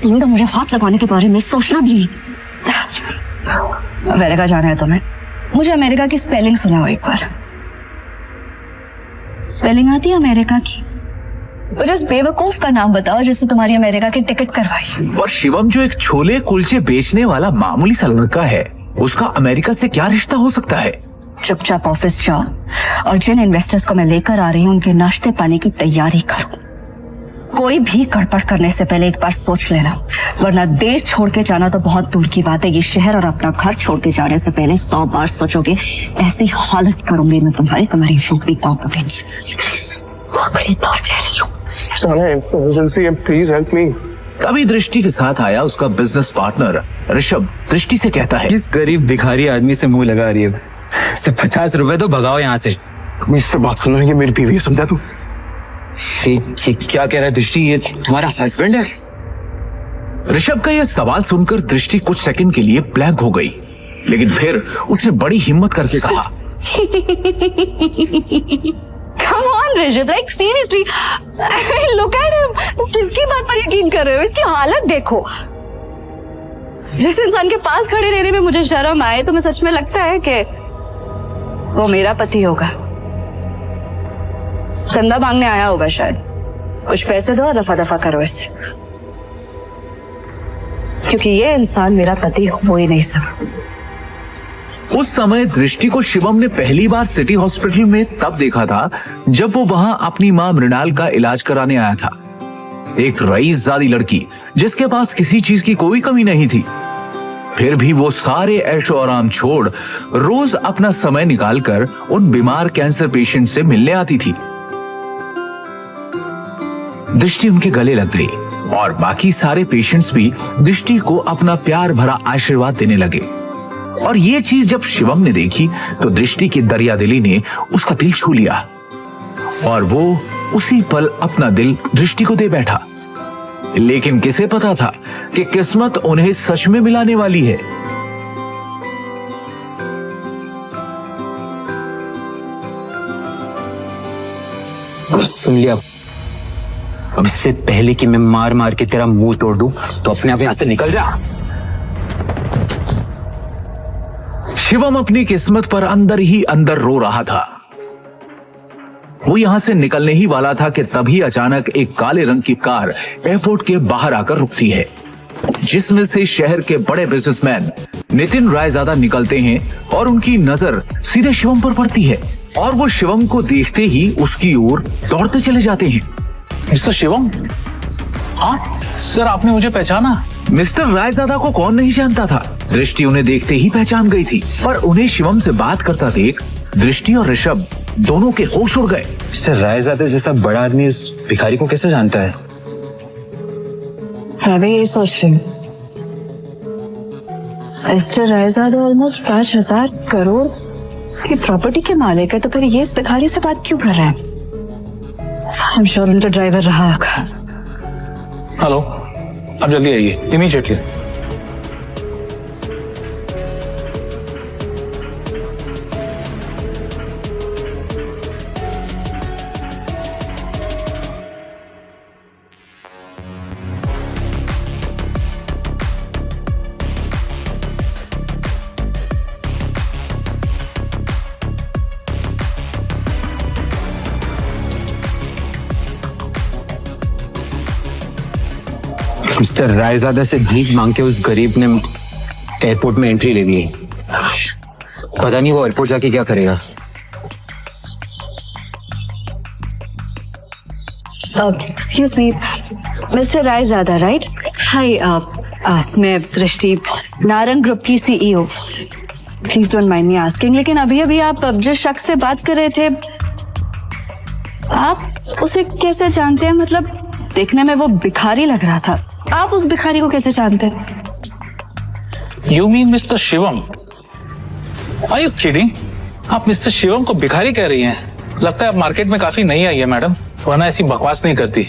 नहीं तो मुझे हाथ लगाने के बारे में सोचना भी नहीं। अमेरिका जाना है तुम्हें? मुझे अमेरिका की स्पेलिंग सुनाओ एक बार। स्पेलिंग आती है अमेरिका की? मुझे उस बेवकूफ का नाम बताओ जिससे तुम्हारी अमेरिका की टिकट करवाई। और शिवम जो एक छोले कुलचे बेचने वाला मामूली सा लड़का है, उसका अमेरिका से क्या रिश्ता हो सकता है? चुपचाप ऑफिस जाओ और जिन इन्वेस्टर्स को मैं लेकर आ रही हूँ उनके नाश्ते पानी की तैयारी करो। कोई भी गड़बड़ करने से पहले एक बार सोच लेना, वरना देश छोड़ के जाना तो बहुत दूर की बात है, ये शहर और अपना घर छोड़ के जाने से पहले 100 बार सोचोगे। ऐसी हालत करूंगी मैं तुम्हारी नौकरी कॉप उठेगी। बड़ी बात कह रही हूँ। Please help me. कभी दृष्टि के साथ आया उसका बिजनेस पार्टनर ऋषभ दृष्टि से कहता है, किस गरीब भिखारी आदमी से मुंह लगा रही है? सिर्फ 50 रुपए तो भगाओ यहाँ से। इससे बात सुनो, ये मेरी बीवी है, समझा तू? ये क्या कह रहा है दृष्टि? ये तुम्हारा हस्बैंड है? ऋषभ का यह सवाल सुनकर दृष्टि कुछ सेकंड के लिए ब्लैंक हो गई, लेकिन फिर उसने बड़ी हिम्मत करके कहा, Come on Rishabh, like seriously, look at him. तुम किसकी बात पर यकीन कर रहे हो? इसकी हालत देखो। जिस इंसान के पास खड़े रहने में मुझे शर्म आए, तुम्हें सच में लगता है कि वो मेरा पति होगा? चंदा मांगने आया होगा शायद। कुछ पैसे दो और रफा दफा करो इसे, क्योंकि ये इंसान मेरा पति हो ही नहीं सकता। उस समय दृष्टि को शिवम ने पहली बार सिटी हॉस्पिटल में तब देखा था जब वो वहां अपनी मां मृणाल का इलाज कराने आया था। एक रईसजादी लड़की जिसके पास किसी चीज की कोई कमी नहीं थी, फिर भी वो सारे ऐशो आराम छोड़ रोज अपना समय निकालकर उन बीमार कैंसर पेशेंट से मिलने आती थी। दृष्टि उनके गले लग गई और बाकी सारे पेशेंट्स भी दृष्टि को अपना प्यार भरा आशीर्वाद देने लगे। और ये चीज जब शिवम ने देखी तो दृष्टि की दरियादिली ने उसका दिल छू लिया और वो उसी पल अपना दिल दृष्टि को दे बैठा। लेकिन किसे पता था कि किस्मत उन्हें सच में मिलाने वाली है। सुन लिया? अब इससे पहले कि मैं मार मार के तेरा मुंह तोड़ दूं, तो अपने आप यहां से निकल जा। शिवम अपनी किस्मत पर अंदर ही अंदर रो रहा था। वो यहां से निकलने ही वाला था कि तभी अचानक एक काले रंग की कार एयरपोर्ट के बाहर आकर रुकती है, जिसमें से शहर के बड़े बिजनेसमैन नितिन रायजादा निकलते हैं और उनकी नजर सीधे शिवम पर पड़ती है और वो शिवम को देखते ही उसकी ओर दौड़ते चले जाते हैं। मिस्टर शिवम? हाँ सर, आपने मुझे पहचाना? मिस्टर रायजादा को कौन नहीं जानता था। दृष्टि उन्हें देखते ही पहचान गई थी, पर उन्हें शिवम से बात करता देख दृष्टि और ऋषभ दोनों के होश उड़ गए। मिस्टर रायजादा जैसा बड़ा आदमी उस भिखारी को कैसे जानता है? मैं भी यही सोच रही हूँ। मिस्टर रायजादा ऑलमोस्ट 5,000 करोड़ की प्रॉपर्टी के मालिक है, तो फिर ये इस भिखारी से बात क्यों कर रहे हैं? आई एम श्योर उनका ड्राइवर रहा होगा। हेलो, आप जल्दी आइए, इमीडिएटली। मिस्टर रायजादा से भीख मांग के उस गरीब ने एयरपोर्ट में एंट्री ले ली है। पता नहीं वो एयरपोर्ट जाके क्या करेगा। Excuse me, mister Raizada right? Hi, मैं दृष्टि, नारंग ग्रुप की CEO। Please don't mind me asking, लेकिन अभी अभी आप जिस शख्स से बात कर रहे थे, आप उसे कैसे जानते हैं? मतलब देखने में वो भिखारी लग रहा था, आप उस भिखारी को कैसे जानते हैं? You mean mister Shivam? Are you kidding? आप मिस्टर शिवम को भिखारी कह रही हैं? लगता है आप मार्केट में काफी नई आई है मैडम, वरना ऐसी बकवास नहीं करती।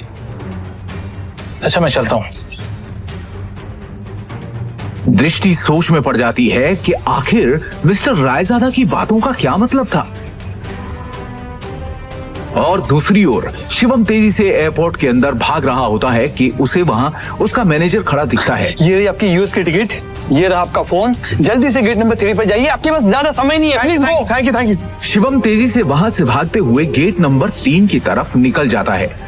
अच्छा, मैं चलता हूँ। दृष्टि सोच में पड़ जाती है कि आखिर मिस्टर रायजादा की बातों का क्या मतलब था। और दूसरी ओर शिवम तेजी से एयरपोर्ट के अंदर भाग रहा होता है कि उसे वहां उसका मैनेजर खड़ा दिखता है। ये रही आपकी यूएस की टिकट, ये रहा आपका फोन। जल्दी से गेट नंबर 3 पर जाइए, आपके पास ज्यादा समय नहीं है। Please go. Thank you. Shivam तेजी से वहां से भागते हुए गेट नंबर 3 की तरफ निकल जाता है।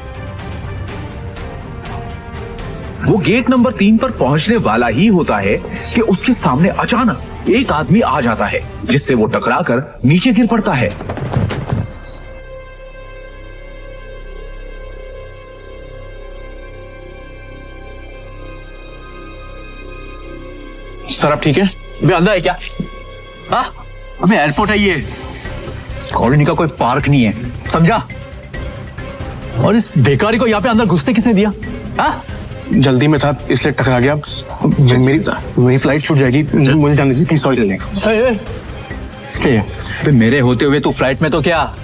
वो गेट नंबर 3 पर पहुंचने वाला ही होता है कि उसके सामने अचानक एक आदमी आ जाता है, जिससे वो टकराकर नीचे गिर पड़ता है। सर आप ठीक है? बे अंदर है क्या? हाँ, अबे एयरपोर्ट है ये, कॉलोनी का कोई पार्क नहीं है, समझा? और इस बेकारी को यहाँ पे अंदर घुसते किसने दिया? हाँ? जल्दी में था इसलिए टकरा गया। मेरी फ्लाइट छूट जाएगी, मुझे जाने दीजिए प्लीज। सॉरी। अबे मेरे होते हुए तू फ्लाइट में तो क्या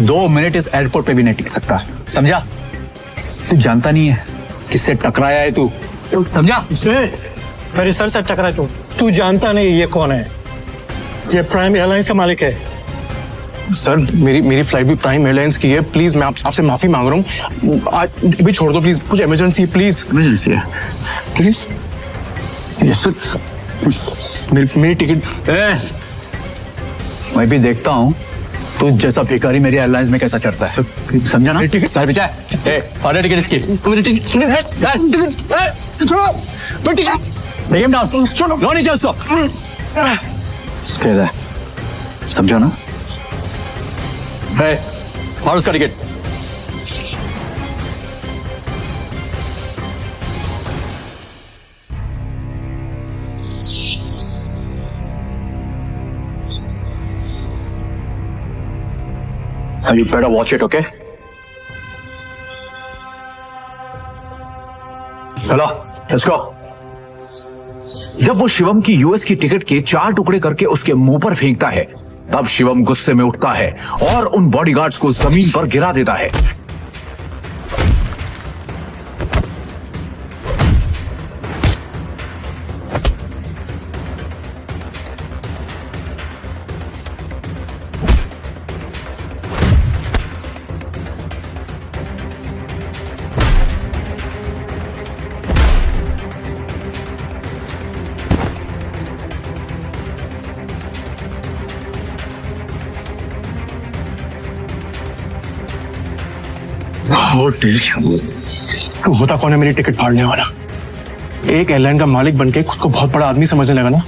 2 मिनट इस एयरपोर्ट पे भी नहीं टिक सकता, समझा? तू जानता नहीं है किससे टकराया है तू, समझा? मेरे सर से टकरा तू जानता नहीं ये कौन है? ये प्राइम एयरलाइंस का मालिक है। सर मेरी फ्लाइट भी प्राइम एयरलाइंस की है। प्लीज मैं आपसे माफी मांग रहा हूँ, आज भी छोड़ दो प्लीज, कुछ इमरजेंसी है। प्लीज इमरजेंसी है प्लीज। यस सर, मेरी टिकट। मैं भी देखता हूँ तू जैसा भिखारी मेरी एयरलाइंस में कैसा चढ़ता है, समझा ना? टिकट सर बिचा फाड़े टिकट इसकी। Take him down. लो नीचे उसको। Stay there. समझा ना? और उसका ticket. You better watch it, okay? चलो, let's go. जब वो शिवम की यूएस की टिकट के 4 टुकड़े करके उसके मुंह पर फेंकता है, तब शिवम गुस्से में उठता है और उन बॉडीगार्ड्स को जमीन पर गिरा देता है। तू होता कौन है मेरी टिकट फाड़ने वाला? एक एयरलाइन का मालिक बनके खुद को बहुत बड़ा आदमी समझने लगा ना?